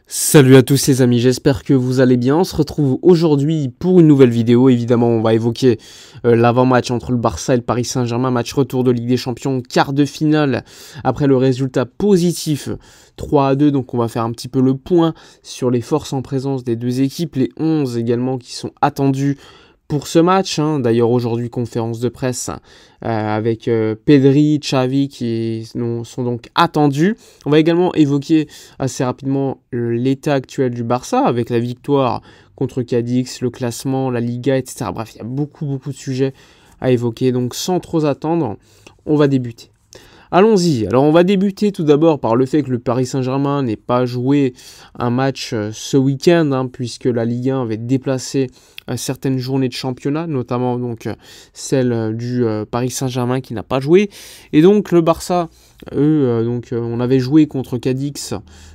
Salut à tous les amis, j'espère que vous allez bien. On se retrouve aujourd'hui pour une nouvelle vidéo. Évidemment, on va évoquer l'avant-match entre le Barça et le Paris Saint-Germain, match retour de Ligue des Champions, quart de finale, après le résultat positif 3-2. Donc on va faire un petit peu le point sur les forces en présence des deux équipes, les 11 également qui sont attendus pour ce match. D'ailleurs, aujourd'hui, conférence de presse avec Pedri, Xavi qui sont donc attendus. On va également évoquer assez rapidement l'état actuel du Barça avec la victoire contre Cadix, le classement, la Liga, etc. Bref, il y a beaucoup de sujets à évoquer. Donc, sans trop attendre, on va débuter. Allons-y. Alors on va débuter tout d'abord par le fait que le Paris Saint-Germain n'ait pas joué un match ce week-end, puisque la Ligue 1 avait déplacé certaines journées de championnat, notamment donc celle du Paris Saint-Germain qui n'a pas joué. Et donc le Barça, on avait joué contre Cadix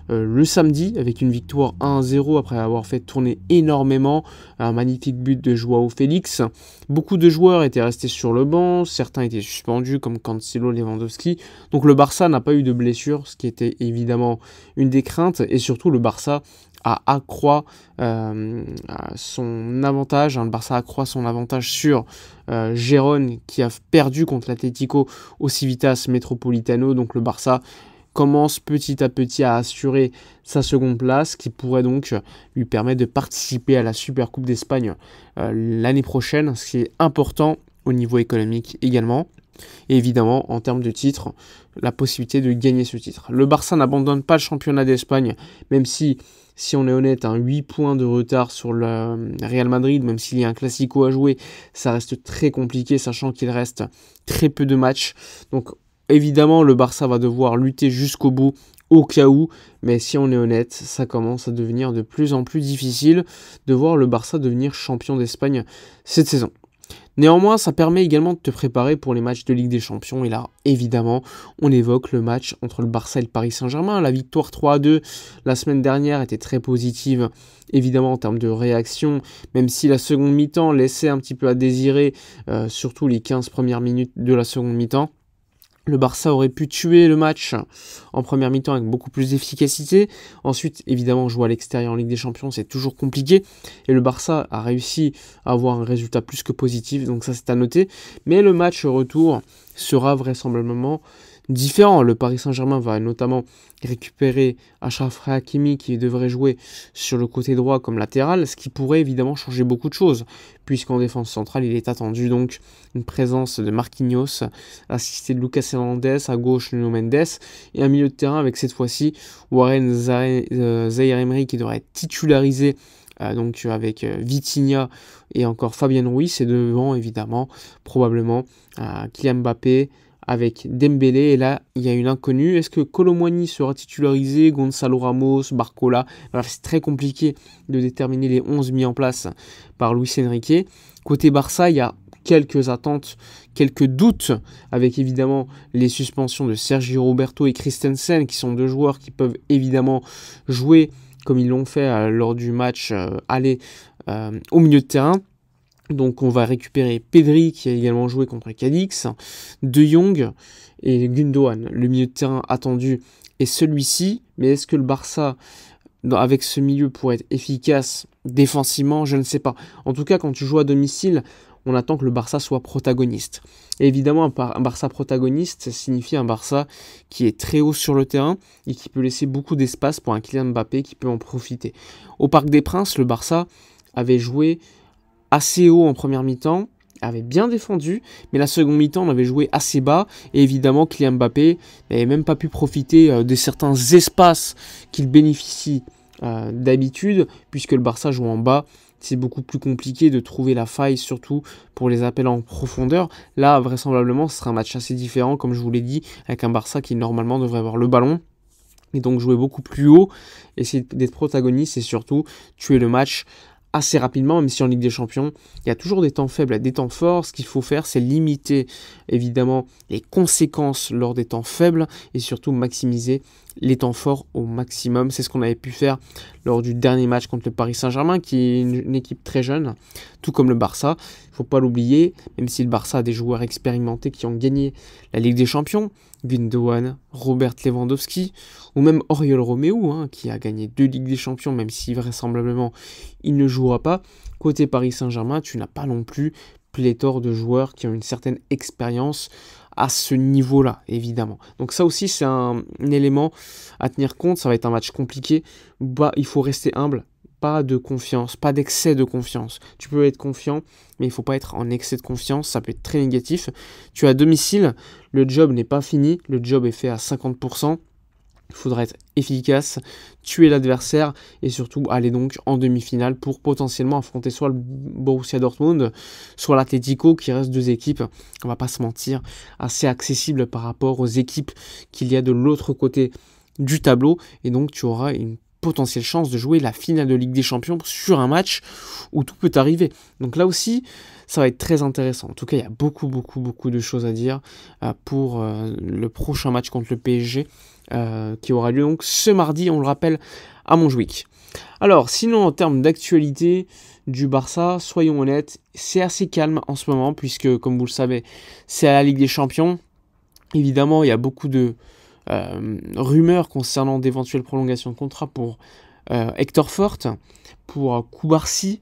le samedi avec une victoire 1-0 après avoir fait tourner énormément. Un magnifique but de Joao Félix. Beaucoup de joueurs étaient restés sur le banc, certains étaient suspendus comme Cancelo, Lewandowski. Donc le Barça n'a pas eu de blessure, ce qui était évidemment une des craintes. Et surtout le Barça accroît son avantage. Le Barça accroît son avantage sur Gérone qui a perdu contre l'Atlético au Civitas Metropolitano. Donc le Barça commence petit à petit à assurer sa seconde place, qui pourrait donc lui permettre de participer à la Supercoupe d'Espagne l'année prochaine, ce qui est important au niveau économique également. Et évidemment, en termes de titre, la possibilité de gagner ce titre. Le Barça n'abandonne pas le championnat d'Espagne, même si on est honnête, 8 points de retard sur le Real Madrid, même s'il y a un Classico à jouer, ça reste très compliqué, sachant qu'il reste très peu de matchs. Donc évidemment, le Barça va devoir lutter jusqu'au bout, au cas où, mais si on est honnête, ça commence à devenir de plus en plus difficile de voir le Barça devenir champion d'Espagne cette saison. Néanmoins, ça permet également de te préparer pour les matchs de Ligue des Champions. Et là, évidemment, on évoque le match entre le Barça et le Paris Saint-Germain. La victoire 3-2 la semaine dernière était très positive, évidemment, en termes de réaction, même si la seconde mi-temps laissait un petit peu à désirer, surtout les 15 premières minutes de la seconde mi-temps. Le Barça aurait pu tuer le match en première mi-temps avec beaucoup plus d'efficacité. Ensuite, évidemment, jouer à l'extérieur en Ligue des Champions, c'est toujours compliqué. Et le Barça a réussi à avoir un résultat plus que positif, donc ça c'est à noter. Mais le match retour sera vraisemblablement différent. Le Paris Saint-Germain va notamment récupérer Achraf Hakimi qui devrait jouer sur le côté droit comme latéral, ce qui pourrait évidemment changer beaucoup de choses, puisqu'en défense centrale, il est attendu donc une présence de Marquinhos, assisté de Lucas Hernandez, à gauche Nuno Mendes, et un milieu de terrain avec cette fois-ci Warren Zaïre-Emery qui devrait être titularisé donc avec Vitinha et encore Fabien Ruiz, et devant évidemment probablement Kylian Mbappé, avec Dembélé, et là, il y a une inconnue. Est-ce que Kolo Muani sera titularisé, Gonzalo Ramos, Barcola? Bref, c'est très compliqué de déterminer les 11 mis en place par Luis Enrique. Côté Barça, il y a quelques attentes, quelques doutes, avec évidemment les suspensions de Sergio Roberto et Christensen, qui sont deux joueurs qui peuvent évidemment jouer, comme ils l'ont fait lors du match aller au milieu de terrain. Donc on va récupérer Pedri qui a également joué contre Cadix, De Jong et Gundogan. Le milieu de terrain attendu est celui-ci, mais est-ce que le Barça, avec ce milieu, pourrait être efficace défensivement? Je ne sais pas. En tout cas, quand tu joues à domicile, on attend que le Barça soit protagoniste. Et évidemment, un Barça protagoniste, ça signifie un Barça qui est très haut sur le terrain et qui peut laisser beaucoup d'espace pour un Kylian Mbappé qui peut en profiter. Au Parc des Princes, le Barça avait joué assez haut en première mi-temps, avait bien défendu, mais la seconde mi-temps on avait joué assez bas, et évidemment Kylian Mbappé n'avait même pas pu profiter de certains espaces qu'il bénéficie d'habitude, puisque le Barça joue en bas. C'est beaucoup plus compliqué de trouver la faille, surtout pour les appels en profondeur. Là, vraisemblablement, ce sera un match assez différent, comme je vous l'ai dit, avec un Barça qui normalement devrait avoir le ballon, et donc jouer beaucoup plus haut, essayer d'être protagoniste, et surtout tuer le match assez rapidement, même si en Ligue des Champions, il y a toujours des temps faibles et des temps forts. Ce qu'il faut faire, c'est limiter évidemment les conséquences lors des temps faibles et surtout maximiser les temps forts au maximum. C'est ce qu'on avait pu faire lors du dernier match contre le Paris Saint-Germain, qui est une équipe très jeune, tout comme le Barça. Il ne faut pas l'oublier, même si le Barça a des joueurs expérimentés qui ont gagné la Ligue des Champions, Gundogan, Robert Lewandowski, ou même Oriol Romeu, qui a gagné 2 Ligues des Champions, même si vraisemblablement il ne jouera pas. Côté Paris Saint-Germain, tu n'as pas non plus pléthore de joueurs qui ont une certaine expérience à ce niveau-là, évidemment. Donc ça aussi, c'est un élément à tenir compte. Ça va être un match compliqué. Il faut rester humble. Pas de confiance, pas d'excès de confiance. Tu peux être confiant, mais il ne faut pas être en excès de confiance, ça peut être très négatif. Tu es à domicile, le job n'est pas fini, le job est fait à 50%. Il faudra être efficace, tuer l'adversaire et surtout aller donc en demi-finale pour potentiellement affronter soit le Borussia Dortmund, soit l'Atlético, qui reste 2 équipes, on va pas se mentir, assez accessibles par rapport aux équipes qu'il y a de l'autre côté du tableau. Et donc tu auras une potentielle chance de jouer la finale de Ligue des Champions sur un match où tout peut arriver. Donc là aussi, ça va être très intéressant. En tout cas, il y a beaucoup de choses à dire pour le prochain match contre le PSG qui aura lieu donc ce mardi, on le rappelle, à Montjuic. Alors, sinon, en termes d'actualité du Barça, soyons honnêtes, c'est assez calme en ce moment, puisque, comme vous le savez, c'est à la Ligue des Champions. Évidemment, il y a beaucoup de rumeurs concernant d'éventuelles prolongations de contrat pour Hector Fort, pour Koubarsi,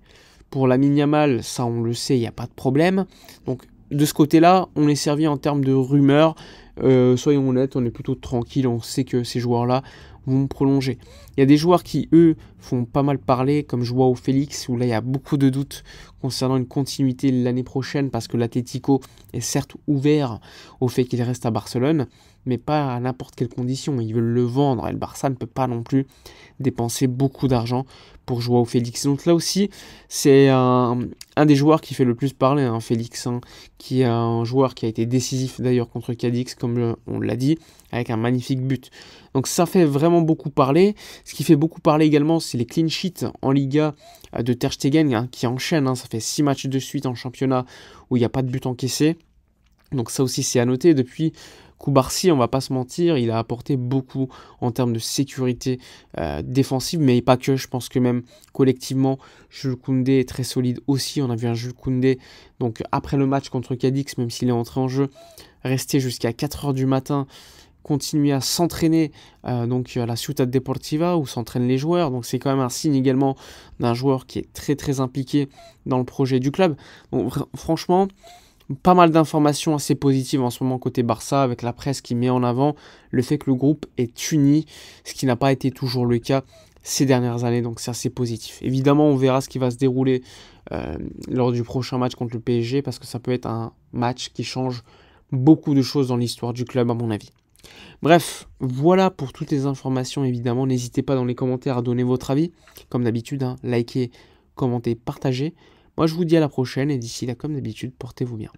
pour Lamine Yamal, ça on le sait, il n'y a pas de problème. Donc de ce côté-là, on est servi en termes de rumeurs. Soyons honnêtes, on est plutôt tranquille, on sait que ces joueurs-là vont prolonger. Il y a des joueurs qui, eux, font pas mal parler, comme Joao Félix, où là il y a beaucoup de doutes concernant une continuité l'année prochaine, parce que l'Atlético est certes ouvert au fait qu'il reste à Barcelone, mais pas à n'importe quelle condition. Ils veulent le vendre et le Barça ne peut pas non plus dépenser beaucoup d'argent pour Joao Félix. Donc là aussi, c'est un des joueurs qui fait le plus parler, Félix, qui est un joueur qui a été décisif d'ailleurs contre Cadix, comme on l'a dit, avec un magnifique but. Donc ça fait vraiment beaucoup parler. Ce qui fait beaucoup parler également, c'est les clean sheets en Liga de Ter Stegen, qui enchaîne. Ça fait 6 matchs de suite en championnat où il n'y a pas de but encaissé. Donc ça aussi c'est à noter. Depuis Koubarsi, on va pas se mentir, il a apporté beaucoup en termes de sécurité défensive, mais pas que. Je pense que même collectivement, Jules Koundé est très solide aussi. On a vu un Jules Koundé, donc après le match contre Cadix, même s'il est entré en jeu, rester jusqu'à 4h du matin, continuer à s'entraîner donc à la Ciutat Deportiva où s'entraînent les joueurs. Donc c'est quand même un signe également d'un joueur qui est très très impliqué dans le projet du club. Donc franchement, pas mal d'informations assez positives en ce moment côté Barça, avec la presse qui met en avant le fait que le groupe est uni, ce qui n'a pas été toujours le cas ces dernières années, donc c'est assez positif. Évidemment, on verra ce qui va se dérouler lors du prochain match contre le PSG, parce que ça peut être un match qui change beaucoup de choses dans l'histoire du club à mon avis. Bref, voilà pour toutes les informations évidemment. N'hésitez pas dans les commentaires à donner votre avis. Comme d'habitude, likez, commentez, partagez. Moi je vous dis à la prochaine et d'ici là comme d'habitude, portez-vous bien.